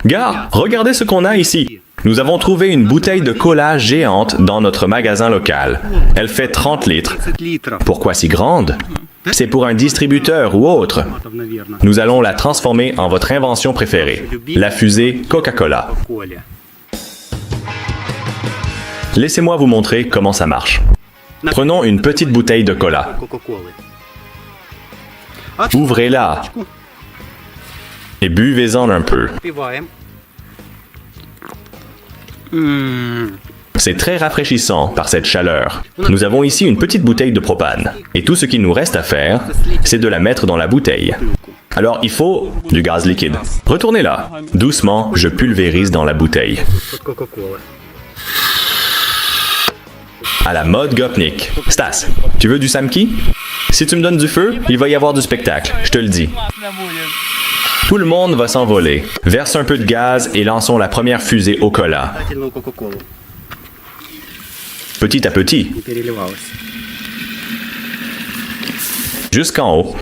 Gars, regardez ce qu'on a ici. Nous avons trouvé une bouteille de cola géante dans notre magasin local. Elle fait 30 litres. Pourquoi si grande? C'est pour un distributeur ou autre. Nous allons la transformer en votre invention préférée, la fusée Coca-Cola. Laissez-moi vous montrer comment ça marche. Prenons une petite bouteille de cola. Ouvrez-la et buvez-en un peu. C'est très rafraîchissant par cette chaleur. Nous avons ici une petite bouteille de propane. Et tout ce qu'il nous reste à faire, c'est de la mettre dans la bouteille. Alors, il faut du gaz liquide. Retournez-la. Doucement, je pulvérise dans la bouteille. À la mode Gopnik. Stas, tu veux du Samki? Si tu me donnes du feu, il va y avoir du spectacle, je te le dis. Tout le monde va s'envoler. Verse un peu de gaz et lançons la première fusée au cola. Petit à petit. Jusqu'en haut.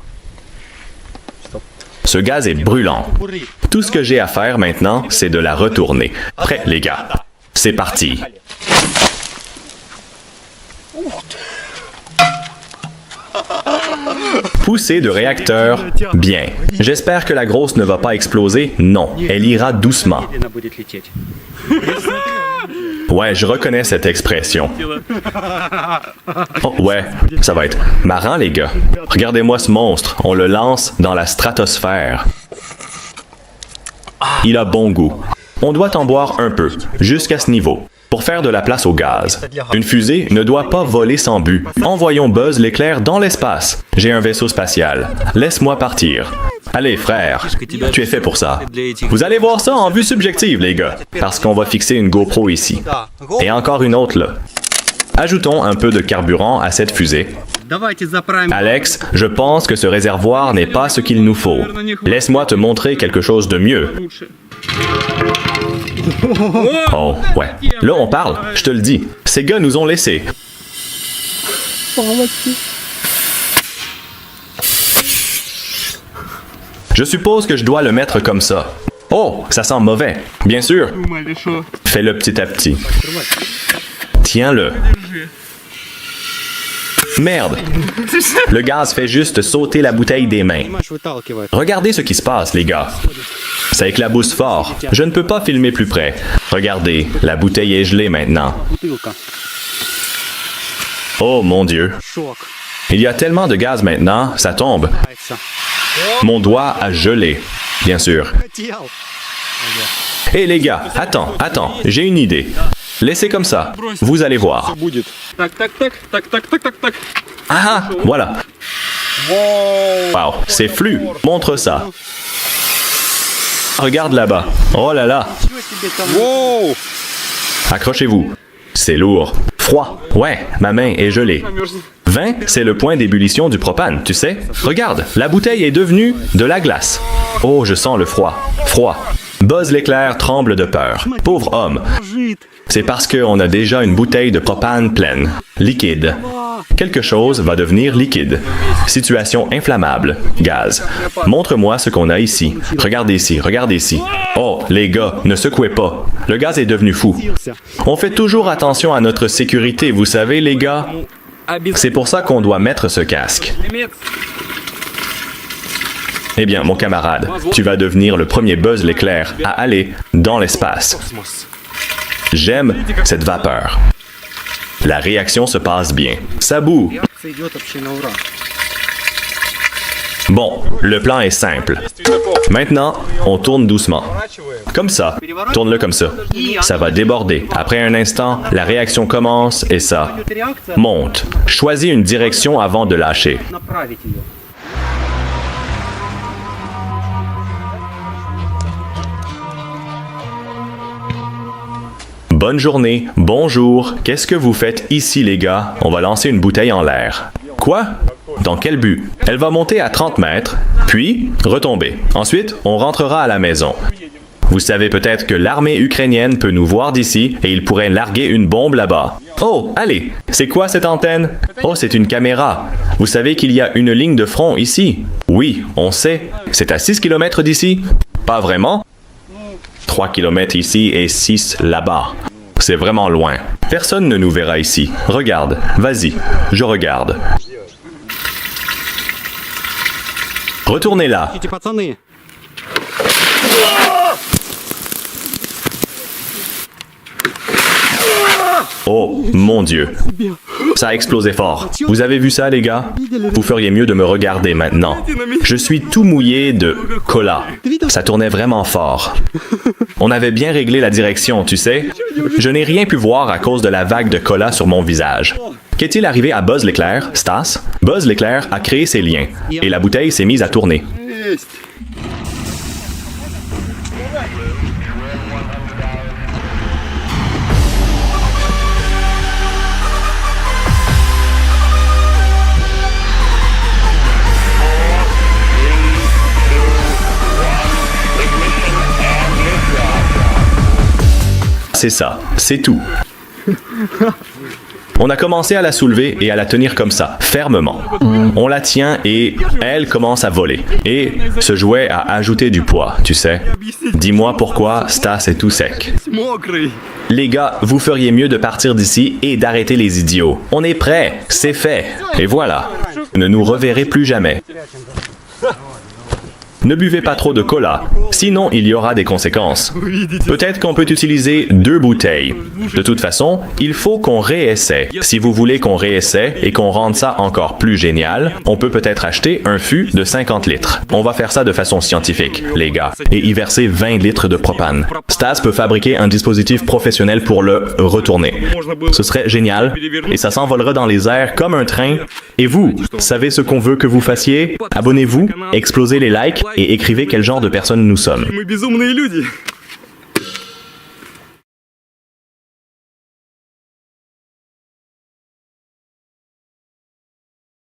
Ce gaz est brûlant. Tout ce que j'ai à faire maintenant, c'est de la retourner. Prêt, les gars? C'est parti. Poussée de réacteur, bien. J'espère que la grosse ne va pas exploser. Non, elle ira doucement. Ouais, je reconnais cette expression. Oh, ouais, ça va être marrant, les gars. Regardez-moi ce monstre. On le lance dans la stratosphère. Il a bon goût. On doit en boire un peu, jusqu'à ce niveau, pour faire de la place au gaz. Une fusée ne doit pas voler sans but. Envoyons Buzz l'éclair dans l'espace. J'ai un vaisseau spatial. Laisse-moi partir. Allez, frère, tu es fait pour ça. Vous allez voir ça en vue subjective, les gars, parce qu'on va fixer une GoPro ici. Et encore une autre là. Ajoutons un peu de carburant à cette fusée. Alex, je pense que ce réservoir n'est pas ce qu'il nous faut. Laisse-moi te montrer quelque chose de mieux. Oh, ouais. Là, on parle, je te le dis. Ces gars nous ont laissés. Je suppose que je dois le mettre comme ça. Oh, ça sent mauvais. Bien sûr. Fais-le petit à petit. Tiens-le. Merde. Le gaz fait juste sauter la bouteille des mains. Regardez ce qui se passe, les gars. Ça éclabousse fort. Je ne peux pas filmer plus près. Regardez, la bouteille est gelée maintenant. Oh mon Dieu. Il y a tellement de gaz maintenant, ça tombe. Mon doigt a gelé, bien sûr. Hé les gars, attends, j'ai une idée. Laissez comme ça, vous allez voir. Ah, voilà. Wow, c'est flou. Montre ça. Regarde là-bas. Oh là là. Accrochez-vous. C'est lourd. Froid. Ouais, ma main est gelée. 20, c'est le point d'ébullition du propane, tu sais. Regarde, la bouteille est devenue de la glace. Oh, je sens le froid. Froid. Buzz l'éclair tremble de peur. Pauvre homme. C'est parce qu'on a déjà une bouteille de propane pleine. Liquide. Quelque chose va devenir liquide. Situation inflammable. Gaz. Montre-moi ce qu'on a ici. Regardez ici, regardez ici. Oh, les gars, ne secouez pas. Le gaz est devenu fou. On fait toujours attention à notre sécurité, vous savez, les gars. C'est pour ça qu'on doit mettre ce casque. Eh bien, mon camarade, tu vas devenir le premier Buzz l'éclair à aller dans l'espace. J'aime cette vapeur. La réaction se passe bien. Ça boue. Bon, le plan est simple. Maintenant, on tourne doucement. Comme ça. Tourne-le comme ça. Ça va déborder. Après un instant, la réaction commence et ça monte. Choisis une direction avant de lâcher. Bonne journée, bonjour, qu'est-ce que vous faites ici les gars? On va lancer une bouteille en l'air. Quoi? Dans quel but? Elle va monter à 30 mètres, puis retomber. Ensuite, on rentrera à la maison. Vous savez peut-être que l'armée ukrainienne peut nous voir d'ici et ils pourraient larguer une bombe là-bas. Oh, allez, c'est quoi cette antenne? Oh, c'est une caméra. Vous savez qu'il y a une ligne de front ici? Oui, on sait. C'est à 6 km d'ici? Pas vraiment? 3 kilomètres ici et 6 là-bas. C'est vraiment loin. Personne ne nous verra ici. Regarde, vas-y, je regarde. Retournez là. Oh, mon Dieu. Ça a explosé fort. Vous avez vu ça, les gars? Vous feriez mieux de me regarder maintenant. Je suis tout mouillé de cola. Ça tournait vraiment fort. On avait bien réglé la direction, tu sais. Je n'ai rien pu voir à cause de la vague de cola sur mon visage. Qu'est-il arrivé à Buzz l'éclair, Stas? Buzz l'éclair a créé ses liens, et la bouteille s'est mise à tourner. C'est ça, c'est tout. On a commencé à la soulever et à la tenir comme ça, fermement. On la tient et elle commence à voler. Et ce jouet a ajouté du poids, tu sais. Dis-moi pourquoi Stas est tout sec. Les gars, vous feriez mieux de partir d'ici et d'arrêter les idiots. On est prêts, c'est fait. Et voilà. Ne nous reverrez plus jamais. Ne buvez pas trop de cola, sinon il y aura des conséquences. Peut-être qu'on peut utiliser 2 bouteilles. De toute façon, il faut qu'on réessaie. Si vous voulez qu'on réessaie et qu'on rende ça encore plus génial, on peut peut-être acheter un fût de 50 litres. On va faire ça de façon scientifique, les gars, et y verser 20 litres de propane. Stas peut fabriquer un dispositif professionnel pour le retourner. Ce serait génial, et ça s'envolera dans les airs comme un train. Et vous, savez ce qu'on veut que vous fassiez? Abonnez-vous, explosez les likes, et écrivez quel genre de personnes nous sommes. Мы безумные люди.